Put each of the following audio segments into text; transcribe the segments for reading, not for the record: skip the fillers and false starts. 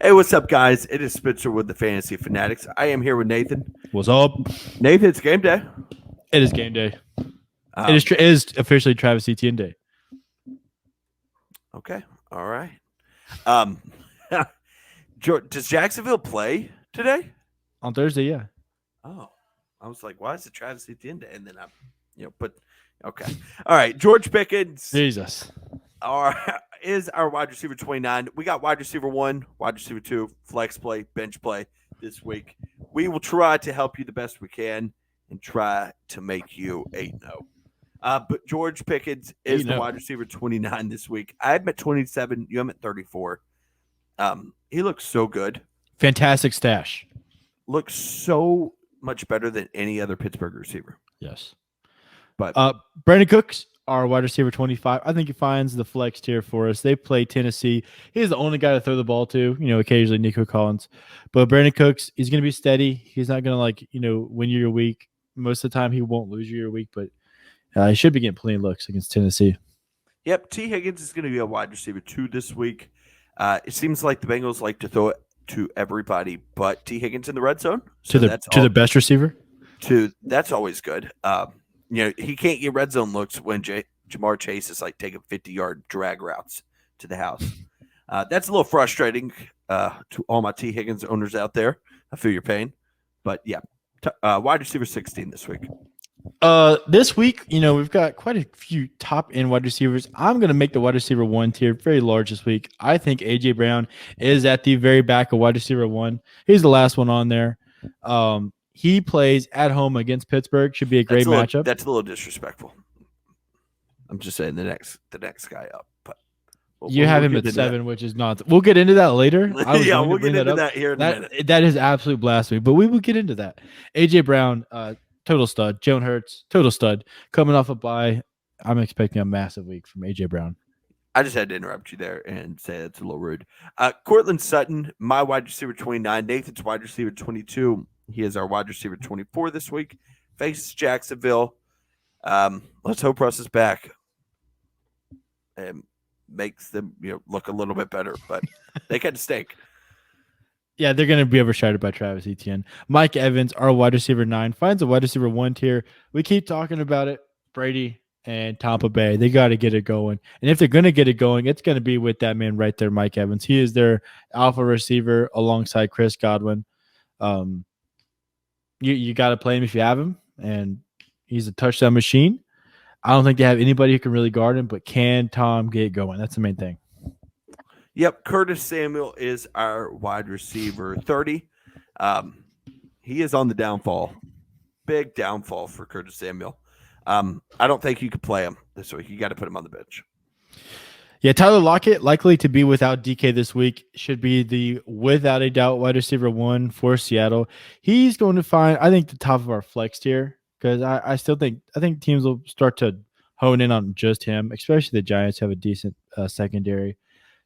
Hey, what's up, guys? It is Spencer with the Fantasy Fanatics. I am here with Nathan. What's up? Nathan, it's game day. It is game day. Um, It is officially Travis Etienne day okay, all right. Um, does Jacksonville play today? on Thursday. Yeah. Oh, I was like, why is it Travis Etienne day? And then okay, all right. George Pickens Jesus. is our wide receiver 29. We got wide receiver 1, wide receiver 2, flex play, bench play this week. We will try to help you the best we can and try to make you 8-0. But George Pickens is the wide receiver 29 this week. I'm at 27. I'm at 34. He looks so good. Fantastic stash. Looks so much better than any other Pittsburgh receiver. Yes. But Brandon Cooks, our wide receiver 25, I think he finds the flex tier for us. They play Tennessee. He's the only guy to throw the ball to, occasionally Nico Collins. But Brandon Cooks, he's going to be steady. He's not going to, win you your week. Most of the time, he won't lose you your week, but he should be getting plenty of looks against Tennessee. Yep, T. Higgins is going to be a wide receiver 2 this week. It seems like the Bengals like to throw it to everybody but T. Higgins in the red zone. So the best receiver? That's always good. He can't get red zone looks when Jamar Chase is like taking 50-yard drag routes to the house. That's a little frustrating to all my T. Higgins owners out there. I feel your pain. But, yeah, wide receiver 16 this week. This week, we've got quite a few top end wide receivers. I'm going to make the wide receiver 1 tier very large this week. I think A.J. Brown is at the very back of wide receiver 1. He's the last one on there. He plays at home against Pittsburgh. Should be a great matchup. That's a little disrespectful. I'm just saying the next guy up. But you have him at 7, which is not. We'll get into that later. Yeah, we'll get into that here in a minute. That is absolute blasphemy, but we will get into that. A.J. Brown, total stud. Jalen Hurts, total stud. Coming off a bye, I'm expecting a massive week from A.J. Brown. I just had to interrupt you there and say that's a little rude. Cortland Sutton, my wide receiver 29. Nathan's wide receiver 22. He is our wide receiver 24 this week. Faces Jacksonville. Let's hope Russ is back and makes them look a little bit better, but they kind of stink. Yeah, they're going to be overshadowed by Travis Etienne. Mike Evans, our wide receiver 9, finds a wide receiver 1 tier. We keep talking about it. Brady and Tampa Bay, they got to get it going. And if they're going to get it going, it's going to be with that man right there, Mike Evans. He is their alpha receiver alongside Chris Godwin. You got to play him if you have him, and he's a touchdown machine. I don't think they have anybody who can really guard him, but can Tom get going? That's the main thing. Yep, Curtis Samuel is our wide receiver 30. He is on the downfall. Big downfall for Curtis Samuel. I don't think you could play him this week. You got to put him on the bench. Yeah, Tyler Lockett, likely to be without DK this week, should be the, without a doubt, wide receiver 1 for Seattle. He's going to find, I think, the top of our flex tier, because I think teams will start to hone in on just him, especially the Giants have a decent secondary.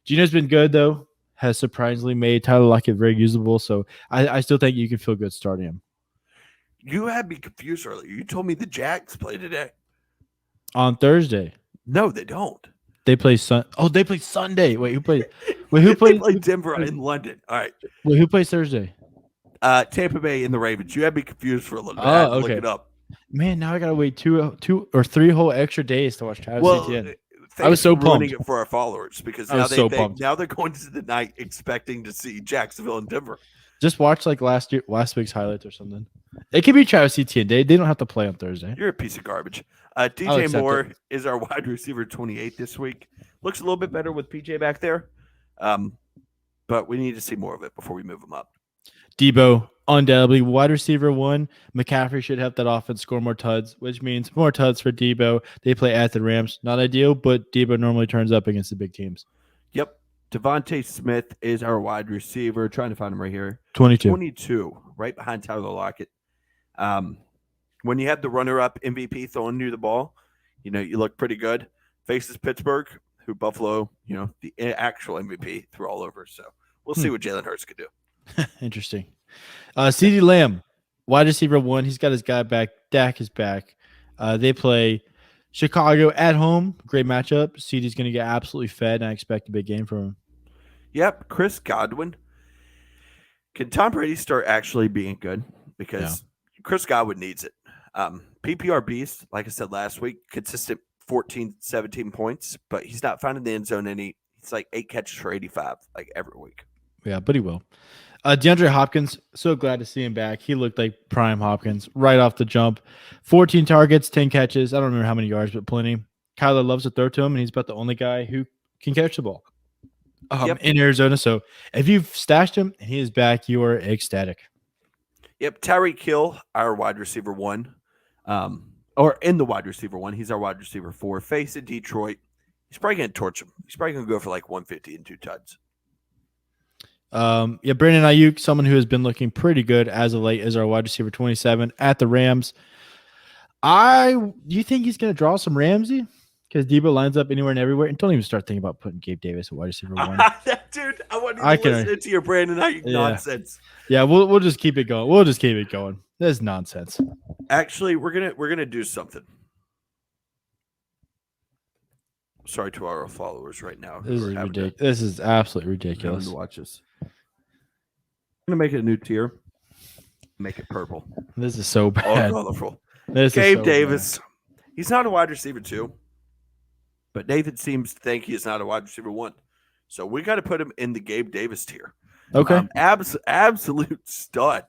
Gino's been good, though, has surprisingly made Tyler Lockett very usable, so I still think you can feel good starting him. You had me confused earlier. You told me the Jags play today. On Thursday. No, they don't. They play they play Sunday. Wait, who played? Wait, who played? They play Denver in London. All right. Wait, who plays Thursday? Tampa Bay and the Ravens. You had me confused for a little bit. I had to look it up. Man, now I gotta wait two or 3 whole extra days to watch Travis Etienne. I was so pumped. It for our followers because now they're going to the night expecting to see Jacksonville and Denver. Just watch like last week's highlights or something. It could be Travis Etienne day. They don't have to play on Thursday. You're a piece of garbage. DJ Moore is our wide receiver 28 this week. Looks a little bit better with PJ back there, but we need to see more of it before we move him up. Debo, undoubtedly, wide receiver 1. McCaffrey should help that offense score more tuds, which means more tuds for Debo. They play at the Rams. Not ideal, but Debo normally turns up against the big teams. Yep. Devontae Smith is our wide receiver. Trying to find him right here. 22, right behind Tyler Lockett. When you have the runner-up MVP throwing you the ball, you look pretty good. Faces Pittsburgh, who Buffalo, the actual MVP threw all over. So we'll see what Jalen Hurts could do. Interesting. CeeDee Lamb, wide receiver 1. He's got his guy back. Dak is back. They play Chicago at home. Great matchup. CeeDee's going to get absolutely fed, and I expect a big game from him. Yep. Chris Godwin. Can Tom Brady start actually being good? Yeah. Because Chris Godwin needs it. PPR beast, like I said last week, consistent 14, 17 points, but he's not finding the end zone any. He's like 8 catches for 85 like every week. Yeah, but he will. DeAndre Hopkins, so glad to see him back. He looked like prime Hopkins right off the jump. 14 targets, 10 catches. I don't remember how many yards, but plenty. Kyler loves to throw to him, and he's about the only guy who can catch the ball Yep. in Arizona. So if you've stashed him and he is back, you are ecstatic. Yep. Tyreek Hill, our wide receiver one, or in the wide receiver one, he's our wide receiver four. Facing Detroit, he's probably going to torch him. He's probably going to go for like 150 and 2 tuds. Brandon Ayuk, someone who has been looking pretty good as of late, is our wide receiver 27 at the Rams. Do you think he's going to draw some Ramsey? Because Debo lines up anywhere and everywhere. And don't even start thinking about putting Gabe Davis at wide receiver one. Dude, I want you to listen to your Brandon Ayuk nonsense. Yeah, we'll just keep it going. We'll just keep it going. That's nonsense. Actually, we're gonna do something. Sorry to our followers right now. This is ridiculous. This is absolutely ridiculous. To watch this. I'm gonna make it a new tier. Make it purple. This is so bad. Oh, colorful. Gabe so Davis. Bad. He's not a wide receiver 2, but Nathan seems to think he's not a wide receiver 1. So we got to put him in the Gabe Davis tier. Okay. Absolute stud.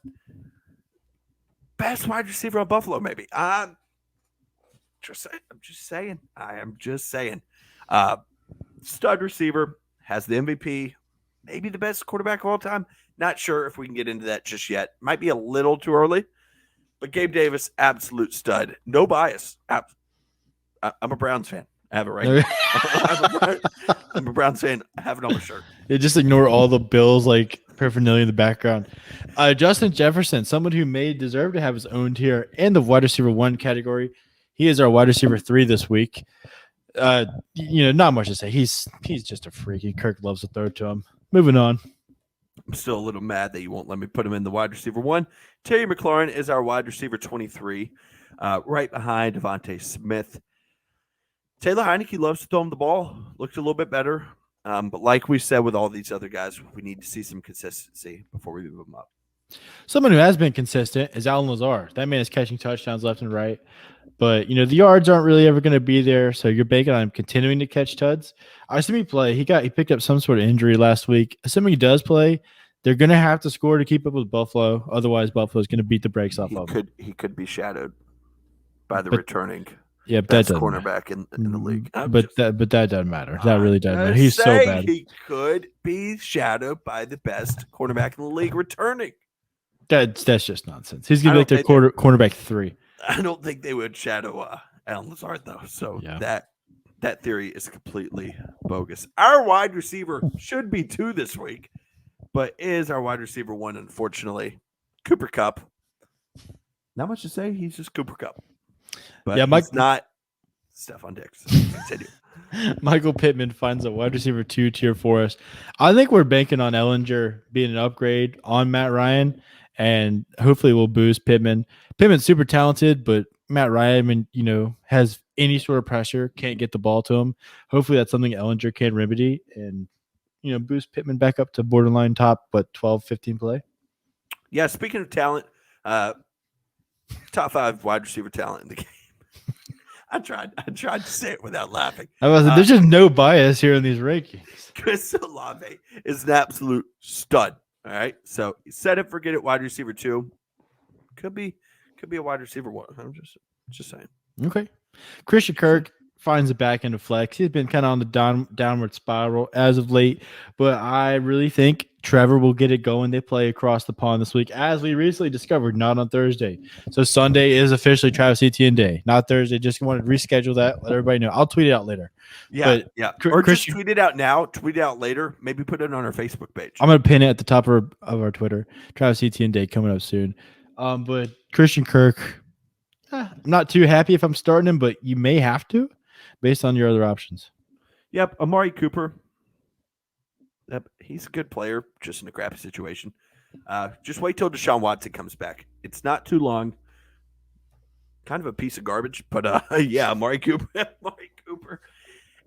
Best wide receiver on Buffalo, maybe. I'm just saying. I am just saying. Stud receiver, has the MVP, maybe the best quarterback of all time. Not sure if we can get into that just yet. Might be a little too early. But Gabe Davis, absolute stud. No bias. I'm a Browns fan. I have it right. I'm a Browns fan. I have it on my shirt. You just ignore all the Bills like paraphernalia in the background. Justin Jefferson, someone who may deserve to have his own tier in the wide receiver 1 category. He is our wide receiver 3 this week. Not much to say. He's just a freaky. Kirk loves to throw to him. Moving on. I'm still a little mad that you won't let me put him in the wide receiver 1. Terry McLaurin is our wide receiver 23, right behind Devontae Smith. Taylor Heineke loves to throw him the ball. Looked a little bit better. But like we said with all these other guys, we need to see some consistency before we move them up. Someone who has been consistent is Allen Lazard. That man is catching touchdowns left and right. But, the yards aren't really ever going to be there, so you're banking on him continuing to catch tuds. I assume he play. He picked up some sort of injury last week. Assuming he does play, they're going to have to score to keep up with Buffalo. Otherwise, Buffalo's going to beat the brakes off of him. He could be shadowed by the returning best cornerback in the league. But that doesn't matter. That really doesn't matter. He's so bad. He could be shadowed by the best cornerback in the league returning. That's just nonsense. He's going to be like their cornerback 3. I don't think they would shadow Allen Lazard, though. So that theory is completely bogus. Our wide receiver should be 2 this week, but is our wide receiver 1, unfortunately. Cooper Kupp. Not much to say. He's just Cooper Kupp. But he's not Stephon Diggs. Continue. Michael Pittman finds a wide receiver 2 tier for us. I think we're banking on Ellinger being an upgrade on Matt Ryan, and hopefully we'll boost Pittman. Pittman's super talented, but Matt Ryan, has any sort of pressure, can't get the ball to him. Hopefully that's something Ellinger can remedy and, boost Pittman back up to borderline top, 12, 15 play. Yeah, speaking of talent, top 5 wide receiver talent in the game. I tried to say it without laughing. There's just no bias here in these rankings. Chris Olave is an absolute stud. All right, so set it, forget it. Wide receiver 2 could be a wide receiver 1. I'm just saying. Okay, Christian Kirk finds it back into flex. He's been kind of on the downward spiral as of late, but I really think Trevor will get it going. They play across the pond this week, as we recently discovered, not on Thursday. So Sunday is officially Travis Etienne Day, not Thursday. Just wanted to reschedule that. Let everybody know. I'll tweet it out later. Yeah. Or just tweet it out now, tweet it out later. Maybe put it on our Facebook page. I'm going to pin it at the top of our Twitter. Travis Etienne Day coming up soon. But Christian Kirk, I'm not too happy if I'm starting him, but you may have to based on your other options. Yep. Amari Cooper. Yep. He's a good player, just in a crappy situation. Just wait till Deshaun Watson comes back. It's not too long. Kind of a piece of garbage, but Amari Cooper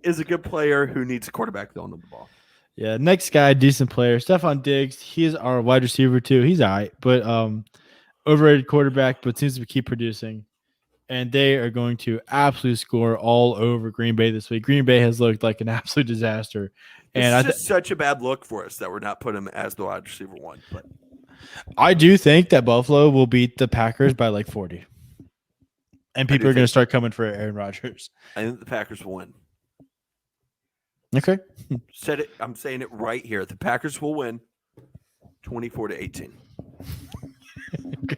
is a good player who needs a quarterback throwing him the ball. Yeah, next guy, decent player, Stephon Diggs. He's our wide receiver too. He's all right, but overrated quarterback, but seems to keep producing. And they are going to absolutely score all over Green Bay this week. Green Bay has looked like an absolute disaster, This and is just such a bad look for us that we're not putting him as the wide receiver one. But I do think that Buffalo will beat the Packers by like 40, and people are going to start coming for Aaron Rodgers. I think the Packers will win. Okay, Said it. I'm saying it right here. The Packers will win 24-18. okay.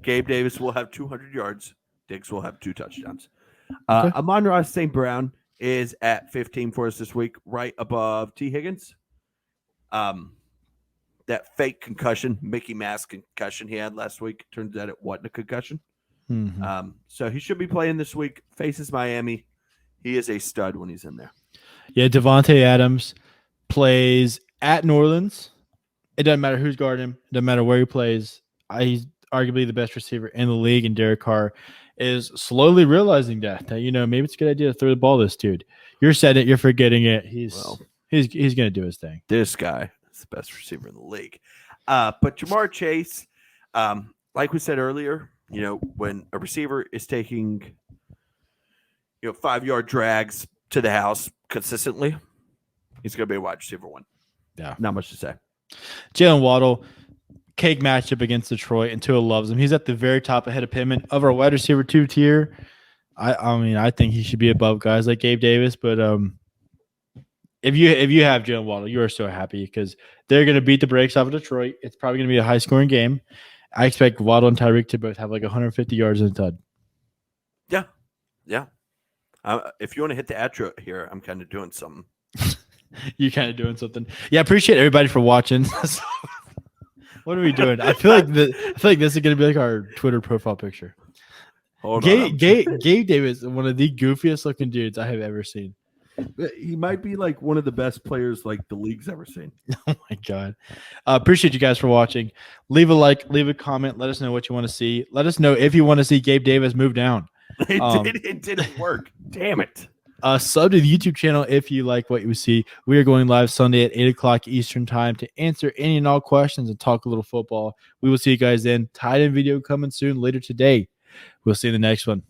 Gabe Davis will have 200 yards. Diggs will have 2 touchdowns. Okay. Amon-Ra St. Brown is at 15 for us this week, right above T. Higgins. That fake concussion, Mickey Mouse concussion he had last week, turns out it wasn't a concussion. Mm-hmm. So he should be playing this week. Faces Miami. He is a stud when he's in there. Yeah, Devontae Adams plays at New Orleans. It doesn't matter who's guarding him. It doesn't matter where he plays. He's arguably the best receiver in the league, and Derek Carr is slowly realizing that maybe it's a good idea to throw the ball to this dude. You're setting it. You're forgetting it. He's going to do his thing. This guy is the best receiver in the league. But Jamar Chase, like we said earlier, when a receiver is taking 5-yard drags to the house consistently, he's going to be a wide receiver one. Yeah. Not much to say. Jalen Waddle, cake matchup against Detroit, and Tua loves him. He's at the very top ahead of Pittman of our wide receiver 2 tier. I think he should be above guys like Gabe Davis, but if you have Jalen Waddle, you are so happy because they're going to beat the brakes off of Detroit. It's probably going to be a high-scoring game. I expect Waddle and Tyreek to both have like 150 yards in a tud. Yeah. If you want to hit the outro here, I'm kind of doing something. You're kind of doing something. Yeah, appreciate everybody for watching. What are we doing? I feel like this is going to be like our Twitter profile picture. Gabe Davis, one of the goofiest looking dudes I have ever seen. He might be like one of the best players like the league's ever seen. Oh my God. Appreciate you guys for watching. Leave a like, leave a comment. Let us know what you want to see. Let us know if you want to see Gabe Davis move down. It didn't work. Damn it. Sub to the YouTube channel if you like what you see. We are going live Sunday at 8 o'clock Eastern time to answer any and all questions and talk a little football. We will see you guys then. Tight end video coming soon later today. We'll see you in the next one.